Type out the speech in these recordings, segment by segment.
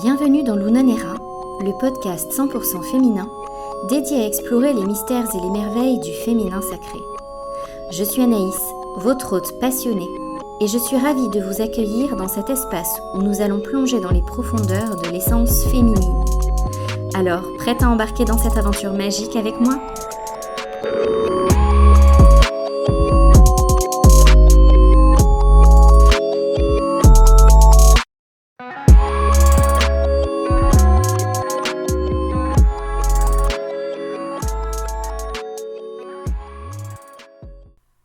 Bienvenue dans Lunanera, le podcast 100% féminin, dédié à explorer les mystères et les merveilles du féminin sacré. Je suis Anaïs, votre hôte passionnée, et je suis ravie de vous accueillir dans cet espace où nous allons plonger dans les profondeurs de l'essence féminine. Alors, prête à embarquer dans cette aventure magique avec moi ?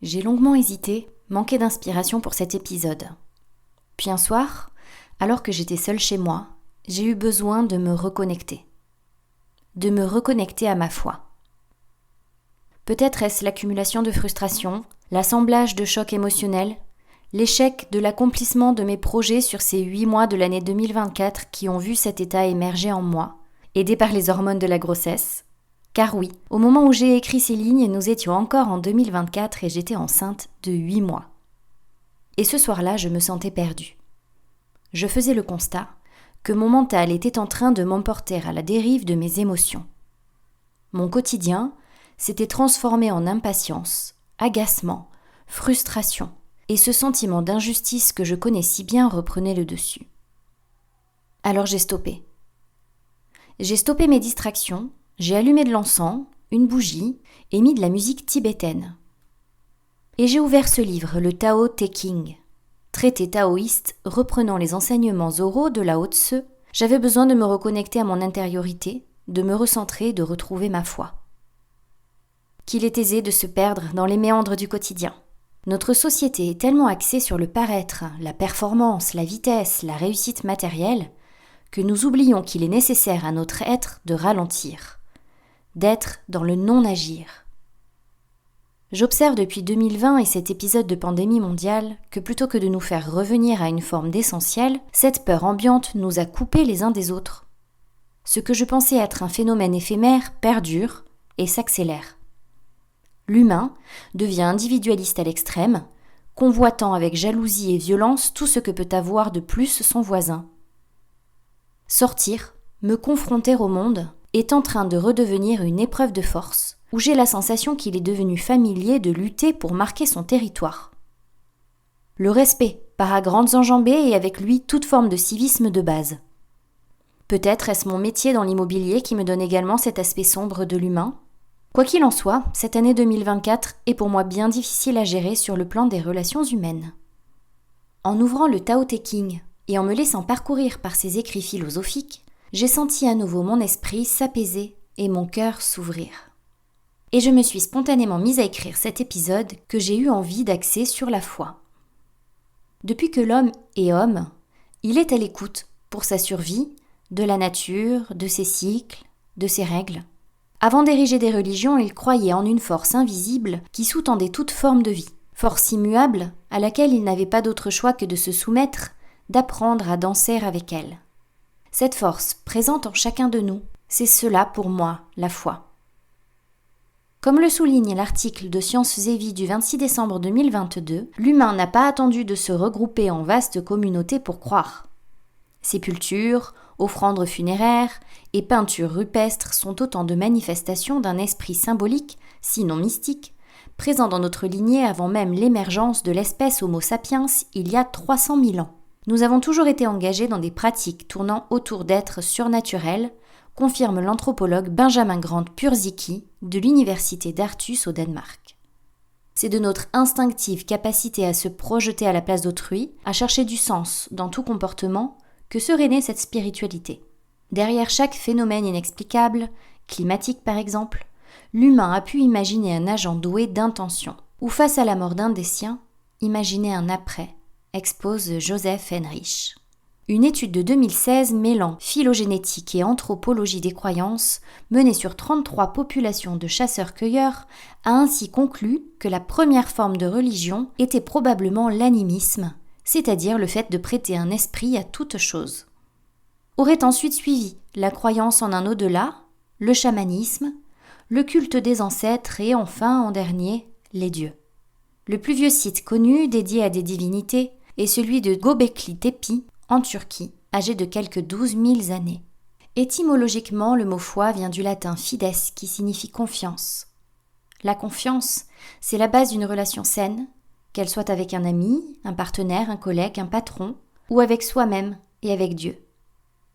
J'ai longuement hésité, manqué d'inspiration pour cet épisode. Puis un soir, alors que j'étais seule chez moi, j'ai eu besoin de me reconnecter. De me reconnecter à ma foi. Peut-être est-ce l'accumulation de frustrations, l'assemblage de chocs émotionnels, l'échec de l'accomplissement de mes projets sur ces 8 mois de l'année 2024 qui ont vu cet état émerger en moi, aidé par les hormones de la grossesse. Car oui, au moment où j'ai écrit ces lignes, nous étions encore en 2024 et j'étais enceinte de 8 mois. Et ce soir-là, je me sentais perdue. Je faisais le constat que mon mental était en train de m'emporter à la dérive de mes émotions. Mon quotidien s'était transformé en impatience, agacement, frustration, et ce sentiment d'injustice que je connais si bien reprenait le dessus. Alors j'ai stoppé. J'ai stoppé mes distractions. J'ai allumé de l'encens, une bougie et mis de la musique tibétaine. Et j'ai ouvert ce livre, le Tao Te Ching. Traité taoïste reprenant les enseignements oraux de Lao Tse, j'avais besoin de me reconnecter à mon intériorité, de me recentrer, de retrouver ma foi. Qu'il est aisé de se perdre dans les méandres du quotidien. Notre société est tellement axée sur le paraître, la performance, la vitesse, la réussite matérielle, que nous oublions qu'il est nécessaire à notre être de ralentir. D'être dans le non-agir. J'observe depuis 2020 et cet épisode de pandémie mondiale que plutôt que de nous faire revenir à une forme d'essentiel, cette peur ambiante nous a coupés les uns des autres. Ce que je pensais être un phénomène éphémère perdure et s'accélère. L'humain devient individualiste à l'extrême, convoitant avec jalousie et violence tout ce que peut avoir de plus son voisin. Sortir, me confronter au monde, est en train de redevenir une épreuve de force, où j'ai la sensation qu'il est devenu familier de lutter pour marquer son territoire. Le respect part à grandes enjambées et avec lui toute forme de civisme de base. Peut-être est-ce mon métier dans l'immobilier qui me donne également cet aspect sombre de l'humain. Quoi qu'il en soit, cette année 2024 est pour moi bien difficile à gérer sur le plan des relations humaines. En ouvrant le Tao Te Ching et en me laissant parcourir par ses écrits philosophiques, j'ai senti à nouveau mon esprit s'apaiser et mon cœur s'ouvrir. Et je me suis spontanément mise à écrire cet épisode que j'ai eu envie d'axer sur la foi. Depuis que l'homme est homme, il est à l'écoute, pour sa survie, de la nature, de ses cycles, de ses règles. Avant d'ériger des religions, il croyait en une force invisible qui sous-tendait toute forme de vie. Force immuable à laquelle il n'avait pas d'autre choix que de se soumettre, d'apprendre à danser avec elle. Cette force, présente en chacun de nous, c'est cela pour moi, la foi. Comme le souligne l'article de Sciences et Vie du 26 décembre 2022, l'humain n'a pas attendu de se regrouper en vaste communauté pour croire. Sépultures, offrandes funéraires et peintures rupestres sont autant de manifestations d'un esprit symbolique, sinon mystique, présent dans notre lignée avant même l'émergence de l'espèce Homo sapiens il y a 300 000 ans. Nous avons toujours été engagés dans des pratiques tournant autour d'êtres surnaturels, confirme l'anthropologue Benjamin Grant-Pursicki de l'université d'Aarhus au Danemark. C'est de notre instinctive capacité à se projeter à la place d'autrui, à chercher du sens dans tout comportement, que serait née cette spiritualité. Derrière chaque phénomène inexplicable, climatique par exemple, l'humain a pu imaginer un agent doué d'intention, ou face à la mort d'un des siens, imaginer un après, expose Joseph Henrich. Une étude de 2016 mêlant phylogénétique et anthropologie des croyances, menée sur 33 populations de chasseurs-cueilleurs, a ainsi conclu que la première forme de religion était probablement l'animisme, c'est-à-dire le fait de prêter un esprit à toute chose. Aurait ensuite suivi la croyance en un au-delà, le chamanisme, le culte des ancêtres et enfin, en dernier, les dieux. Le plus vieux site connu dédié à des divinités est celui de Göbekli Tepe en Turquie, âgé de quelques 12 000 années. Étymologiquement, le mot foi vient du latin fides qui signifie confiance. La confiance, c'est la base d'une relation saine, qu'elle soit avec un ami, un partenaire, un collègue, un patron, ou avec soi-même et avec Dieu.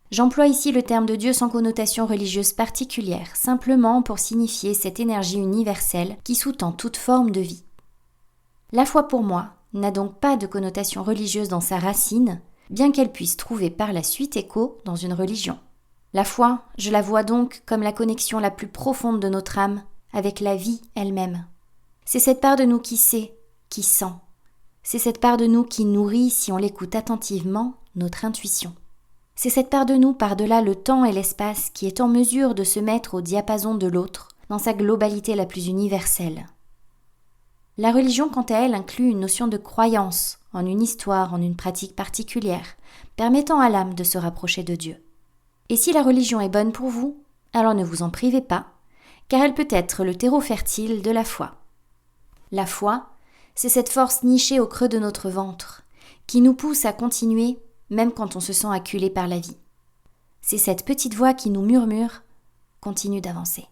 J'emploie ici le terme de Dieu sans connotation religieuse particulière, simplement pour signifier cette énergie universelle qui sous-tend toute forme de vie. La foi pour moi n'a donc pas de connotation religieuse dans sa racine, bien qu'elle puisse trouver par la suite écho dans une religion. La foi, je la vois donc comme la connexion la plus profonde de notre âme avec la vie elle-même. C'est cette part de nous qui sait, qui sent. C'est cette part de nous qui nourrit, si on l'écoute attentivement, notre intuition. C'est cette part de nous par-delà le temps et l'espace qui est en mesure de se mettre au diapason de l'autre, dans sa globalité la plus universelle. La religion, quant à elle, inclut une notion de croyance en une histoire, en une pratique particulière, permettant à l'âme de se rapprocher de Dieu. Et si la religion est bonne pour vous, alors ne vous en privez pas, car elle peut être le terreau fertile de la foi. La foi, c'est cette force nichée au creux de notre ventre, qui nous pousse à continuer même quand on se sent acculé par la vie. C'est cette petite voix qui nous murmure « Continue d'avancer ».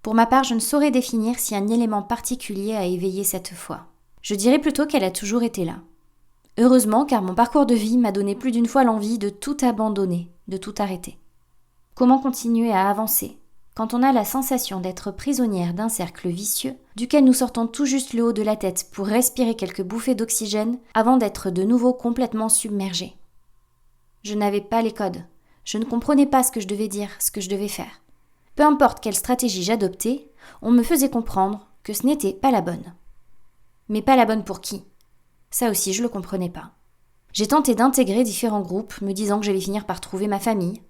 Pour ma part, je ne saurais définir si un élément particulier a éveillé cette foi. Je dirais plutôt qu'elle a toujours été là. Heureusement, car mon parcours de vie m'a donné plus d'une fois l'envie de tout abandonner, de tout arrêter. Comment continuer à avancer quand on a la sensation d'être prisonnière d'un cercle vicieux duquel nous sortons tout juste le haut de la tête pour respirer quelques bouffées d'oxygène avant d'être de nouveau complètement submergés. Je n'avais pas les codes. Je ne comprenais pas ce que je devais dire, ce que je devais faire. Peu importe quelle stratégie j'adoptais, on me faisait comprendre que ce n'était pas la bonne. Mais pas la bonne pour qui ? Ça aussi, je le comprenais pas. J'ai tenté d'intégrer différents groupes, me disant que j'allais finir par trouver ma famille.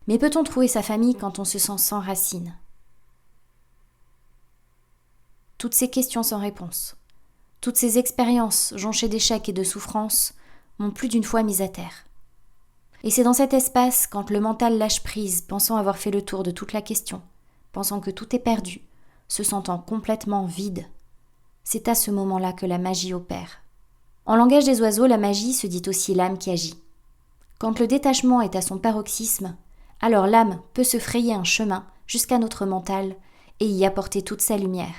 Mais peut-on trouver sa famille quand on se sent sans racines ? Toutes ces questions sans réponse, toutes ces expériences jonchées d'échecs et de souffrances m'ont plus d'une fois mise à terre. Et c'est dans cet espace, quand le mental lâche prise, pensant avoir fait le tour de toute la question, pensant que tout est perdu, se sentant complètement vide, c'est à ce moment-là que la magie opère. En langage des oiseaux, la magie se dit aussi l'âme qui agit. Quand le détachement est à son paroxysme, alors l'âme peut se frayer un chemin jusqu'à notre mental et y apporter toute sa lumière.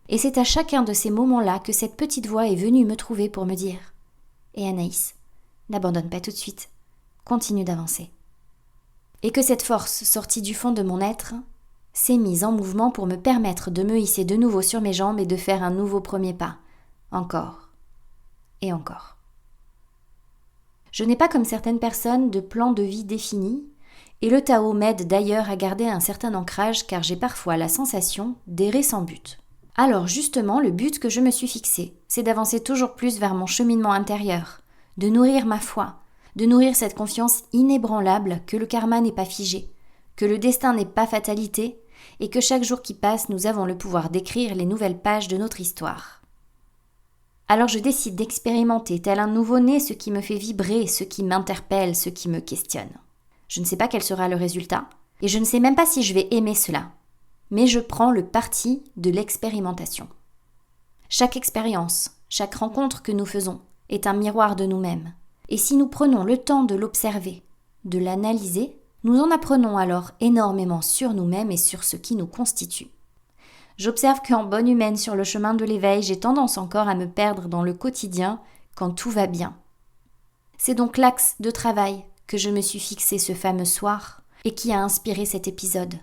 Et c'est à chacun de ces moments-là que cette petite voix est venue me trouver pour me dire « Et Anaïs, n'abandonne pas tout de suite, continue d'avancer. » Et que cette force sortie du fond de mon être s'est mise en mouvement pour me permettre de me hisser de nouveau sur mes jambes et de faire un nouveau premier pas, encore et encore. Je n'ai pas comme certaines personnes de plan de vie défini, et le Tao m'aide d'ailleurs à garder un certain ancrage car j'ai parfois la sensation d'errer sans but. Alors justement, le but que je me suis fixé, c'est d'avancer toujours plus vers mon cheminement intérieur, de nourrir ma foi, de nourrir cette confiance inébranlable que le karma n'est pas figé, que le destin n'est pas fatalité, et que chaque jour qui passe, nous avons le pouvoir d'écrire les nouvelles pages de notre histoire. Alors je décide d'expérimenter, tel un nouveau-né, ce qui me fait vibrer, ce qui m'interpelle, ce qui me questionne. Je ne sais pas quel sera le résultat, et je ne sais même pas si je vais aimer cela. Mais je prends le parti de l'expérimentation. Chaque expérience, chaque rencontre que nous faisons est un miroir de nous-mêmes. Et si nous prenons le temps de l'observer, de l'analyser, nous en apprenons alors énormément sur nous-mêmes et sur ce qui nous constitue. J'observe qu'en bonne humaine sur le chemin de l'éveil, j'ai tendance encore à me perdre dans le quotidien quand tout va bien. C'est donc l'axe de travail que je me suis fixé ce fameux soir et qui a inspiré cet épisode.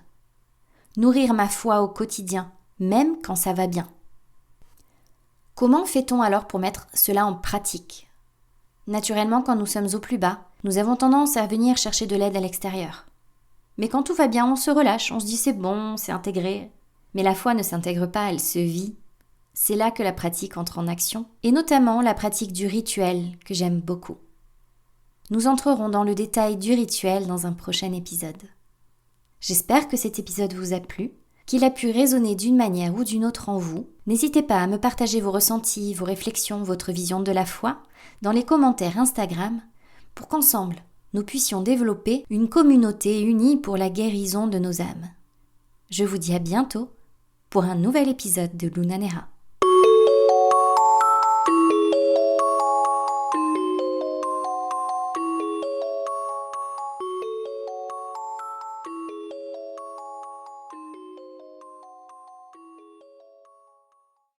Nourrir ma foi au quotidien, même quand ça va bien. Comment fait-on alors pour mettre cela en pratique ? Naturellement, quand nous sommes au plus bas, nous avons tendance à venir chercher de l'aide à l'extérieur. Mais quand tout va bien, on se relâche, on se dit c'est bon, c'est intégré. Mais la foi ne s'intègre pas, elle se vit. C'est là que la pratique entre en action, et notamment la pratique du rituel que j'aime beaucoup. Nous entrerons dans le détail du rituel dans un prochain épisode. J'espère que cet épisode vous a plu, qu'il a pu résonner d'une manière ou d'une autre en vous. N'hésitez pas à me partager vos ressentis, vos réflexions, votre vision de la foi dans les commentaires Instagram pour qu'ensemble, nous puissions développer une communauté unie pour la guérison de nos âmes. Je vous dis à bientôt pour un nouvel épisode de Lunanera.